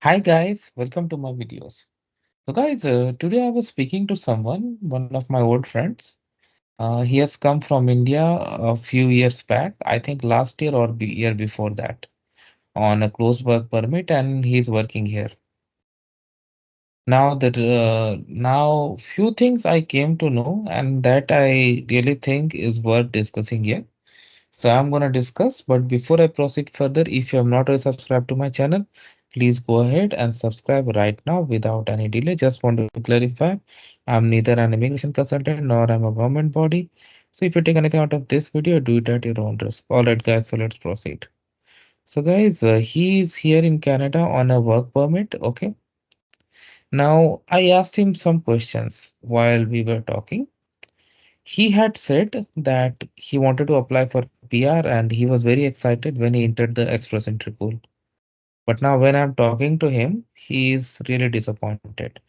Hi guys, welcome to my videos. Today I was speaking to one of my old friends. He has come from India a few years back, I think last year or year before that, on a closed work permit, and he's working here. Now few things I came to know, and that I really think is worth discussing here. So I'm gonna discuss, but before I proceed further, if you have not already subscribed to my channel, please go ahead and subscribe right now without any delay. Just want to clarify, I'm neither an immigration consultant nor I'm a government body. So if you take anything out of this video, do it at your own risk. All right, guys, so let's proceed. He is here in Canada on a work permit. Okay. Now I asked him some questions while we were talking. He had said that he wanted to apply for PR and he was very excited when he entered the express entry pool. But now, when I'm talking to him, he is really disappointed.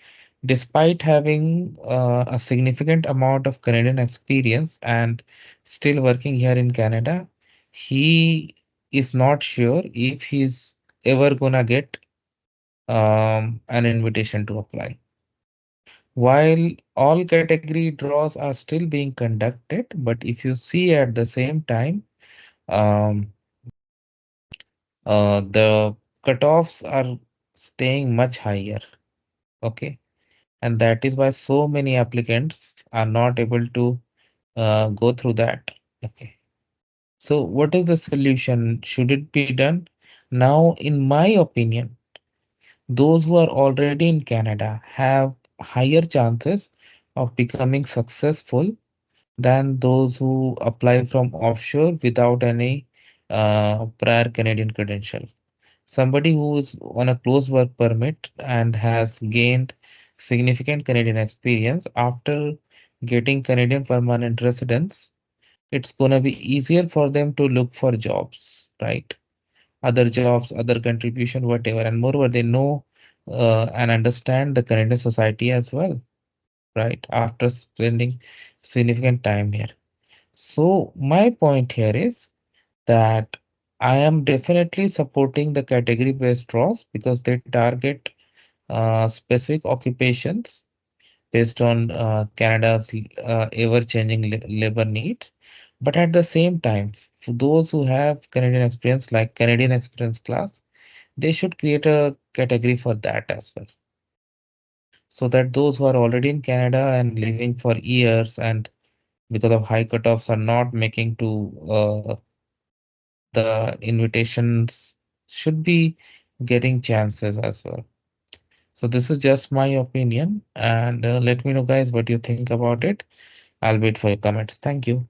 Despite having a significant amount of Canadian experience and still working here in Canada, he is not sure if he's ever gonna get an invitation to apply. While all category draws are still being conducted, but if you see at the same time, um, the cutoffs are staying much higher. Okay, and that is why so many applicants are not able to go through that. Okay, so what is the solution? Should it be done? Now, in my opinion, those who are already in Canada have higher chances of becoming successful than those who apply from offshore without any prior Canadian credential. Somebody who is on a closed work permit and has gained significant Canadian experience after getting Canadian permanent residence, it's going to be easier for them to look for jobs, right? Other jobs, other contribution, whatever. And moreover, they know and understand the Canadian society as well, right? After spending significant time here. So my point here is that I am definitely supporting the category based draws because they target specific occupations based on Canada's ever changing labor needs. But at the same time, for those who have Canadian experience, like Canadian experience class, they should create a category for that as well. So that those who are already in Canada and living for years and because of high cutoffs are not making to the invitations should be getting chances as well. So this is just my opinion and let me know guys what you think about it. I'll wait for your comments. Thank you.